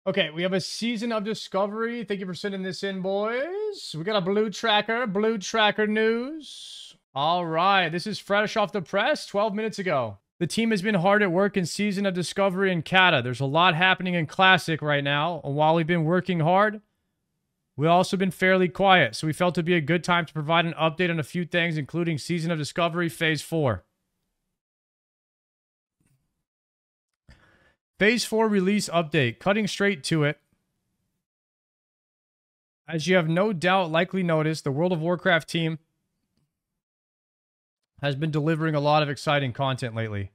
Okay, we have a season of discovery. Thank you for sending this in, boys. We got a blue tracker news. All right, this is fresh off the press 12 minutes ago. The team has been hard at work in season of discovery and kata. There's a lot happening in classic right now. And while we've been working hard, we've also been fairly quiet. So we felt it'd be a good time to provide an update on a few things, including season of discovery phase 4. Phase 4 release update. Cutting straight to it. As you have no doubt likely noticed, the World of Warcraft team has been delivering a lot of exciting content lately.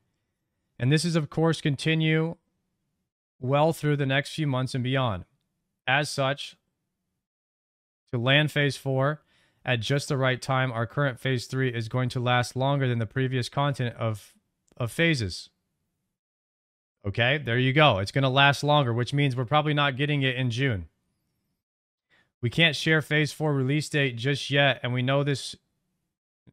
And this is, of course, continue well through the next few months and beyond. As such, to land Phase 4 at just the right time, our current Phase 3 is going to last longer than the previous content of phases. Okay, there you go. It's going to last longer, which means we're probably not getting it in June. We can't share Phase 4 release date just yet, and we know this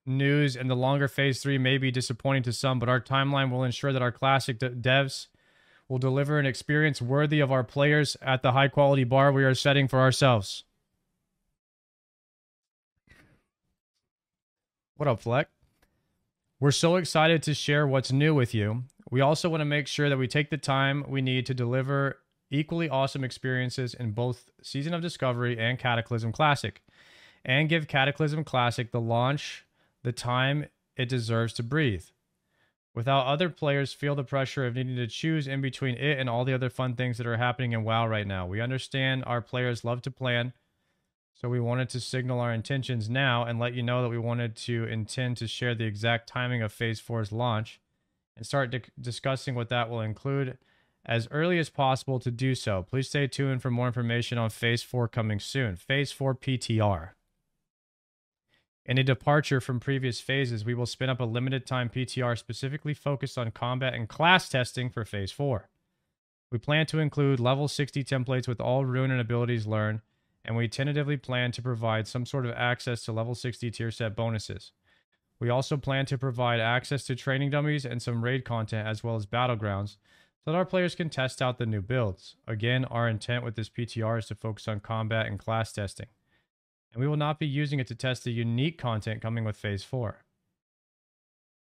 news and the longer Phase 3 may be disappointing to some, but our timeline will ensure that our classic devs will deliver an experience worthy of our players at the high-quality bar we are setting for ourselves. What up, Fleck? We're so excited to share what's new with you. We also want to make sure that we take the time we need to deliver equally awesome experiences in both Season of Discovery and Cataclysm Classic, and give Cataclysm Classic the time it deserves to breathe, without other players feel the pressure of needing to choose in between it and all the other fun things that are happening in WoW right now. We understand our players love to plan, so we wanted to signal our intentions now and let you know that we wanted to intend to share the exact timing of Phase 4's launch and start discussing what that will include as early as possible to do so. Please stay tuned for more information on Phase 4 coming soon. Phase 4 PTR. In a departure from previous phases, we will spin up a limited time PTR specifically focused on combat and class testing for Phase 4. We plan to include level 60 templates with all rune and abilities learned, and we tentatively plan to provide some sort of access to level 60 tier set bonuses. We also plan to provide access to training dummies and some raid content as well as battlegrounds so that our players can test out the new builds. Again, our intent with this PTR is to focus on combat and class testing, and we will not be using it to test the unique content coming with Phase 4.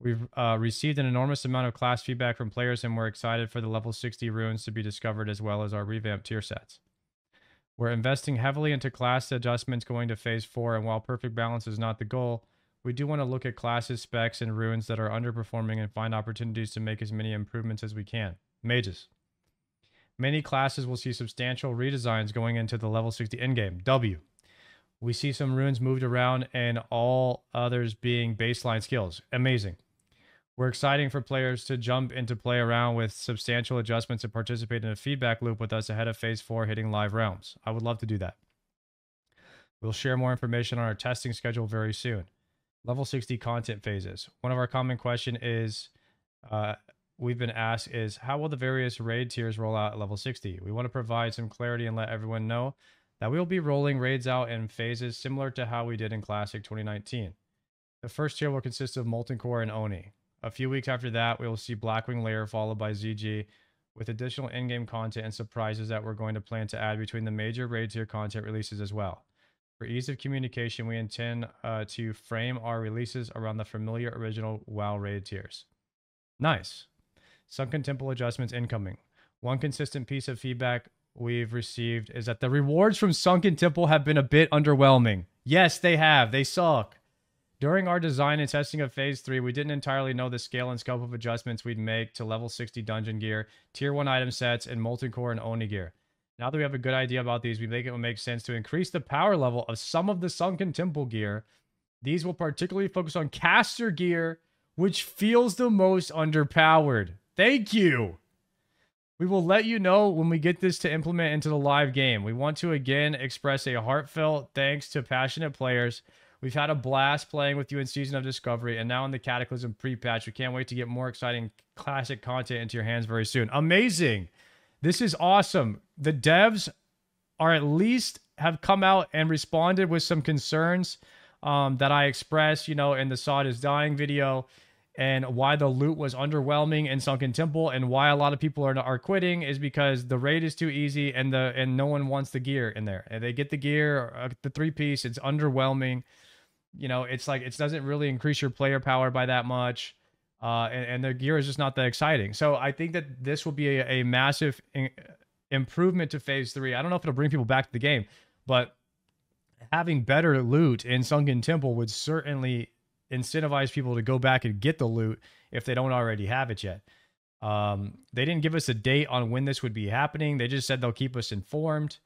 We've received an enormous amount of class feedback from players, and we're excited for the level 60 runes to be discovered as well as our revamped tier sets. We're investing heavily into class adjustments going to Phase 4, and while perfect balance is not the goal, we do want to look at classes, specs, and runes that are underperforming and find opportunities to make as many improvements as we can. Mages. Many classes will see substantial redesigns going into the level 60 endgame. W. We see some runes moved around and all others being baseline skills. Amazing. We're exciting for players to jump into play around with substantial adjustments and participate in a feedback loop with us ahead of Phase 4 hitting live realms. I would love to do that. We'll share more information on our testing schedule very soon. Level 60 content phases. One of our common question is, we've been asked is, how will the various raid tiers roll out at level 60? We want to provide some clarity and let everyone know that we will be rolling raids out in phases similar to how we did in Classic 2019. The first tier will consist of Molten Core and Oni. A few weeks after that, we will see Blackwing Lair followed by ZG, with additional in-game content and surprises that we're going to plan to add between the major raid tier content releases as well. For ease of communication, we intend to frame our releases around the familiar original WoW raid tiers. Nice. Sunken Temple adjustments incoming. One consistent piece of feedback we've received is that the rewards from Sunken Temple have been a bit underwhelming. Yes, they have. They suck. During our design and testing of Phase 3, we didn't entirely know the scale and scope of adjustments we'd make to level 60 dungeon gear, Tier 1 item sets, and Molten Core and Oni gear. Now that we have a good idea about these, we think it will make sense to increase the power level of some of the Sunken Temple gear. These will particularly focus on caster gear, which feels the most underpowered. Thank you! We will let you know when we get this to implement into the live game. We want to again express a heartfelt thanks to passionate players. We've had a blast playing with you in Season of Discovery, and now in the Cataclysm pre-patch. We can't wait to get more exciting classic content into your hands very soon. Amazing! This is awesome. The devs are at least have come out and responded with some concerns that I expressed, in the SoD is dying video. and why the loot was underwhelming in Sunken Temple, and why a lot of people are quitting is because the raid is too easy, and no one wants the gear in there. And they get the gear, the 3-piece, it's underwhelming. You know, it's like it doesn't really increase your player power by that much, and the gear is just not that exciting. So I think that this will be a massive improvement to Phase 3. I don't know if it'll bring people back to the game, but having better loot in Sunken Temple would certainly incentivize people to go back and get the loot if they don't already have it yet. They didn't give us a date on when this would be happening. They just said they'll keep us informed.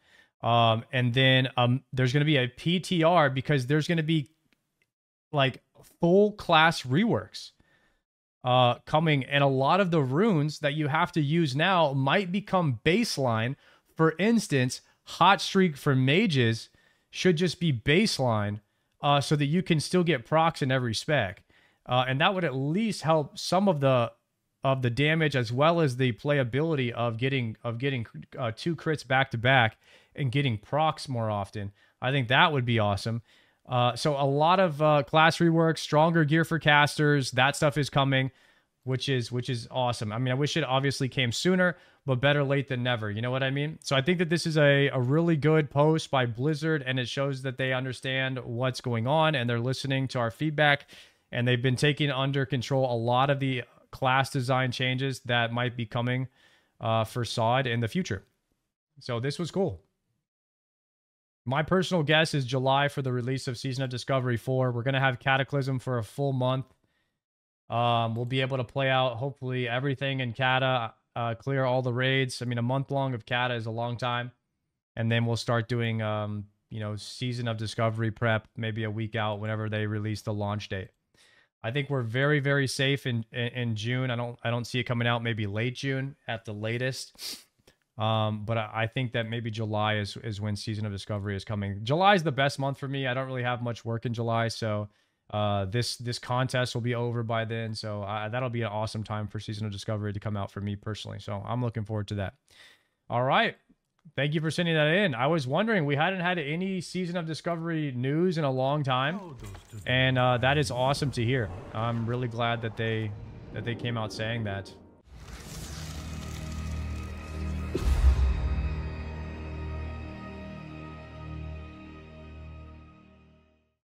And then there's going to be a PTR because there's going to be like full class reworks coming, and a lot of the runes that you have to use now might become baseline. For instance, Hot Streak for mages should just be baseline, so that you can still get procs in every spec, and that would at least help some of the damage as well as the playability of getting 2 crits back to back and getting procs more often. I think that would be awesome. So a lot of class rework, stronger gear for casters, that stuff is coming, which is awesome. I mean, I wish it obviously came sooner, but better late than never. You know what I mean? So I think that this is a really good post by Blizzard, and it shows that they understand what's going on and they're listening to our feedback, and they've been taking under control a lot of the class design changes that might be coming for SoD in the future. So this was cool. My personal guess is July for the release of Season of Discovery 4. We're going to have Cataclysm for a full month. We'll be able to play out, hopefully, everything in Cata, clear all the raids. I mean, a month long of Cata is a long time. And then we'll start doing, Season of Discovery prep, maybe a week out whenever they release the launch date. I think we're very, very safe in June. I don't see it coming out maybe late June at the latest. But I think that maybe July is when Season of Discovery is coming. July is the best month for me. I don't really have much work in July, so this contest will be over by then. So that'll be an awesome time for Season of Discovery to come out for me personally. So I'm looking forward to that. All right. Thank you for sending that in. I was wondering, we hadn't had any Season of Discovery news in a long time, and that is awesome to hear. I'm really glad that they came out saying that.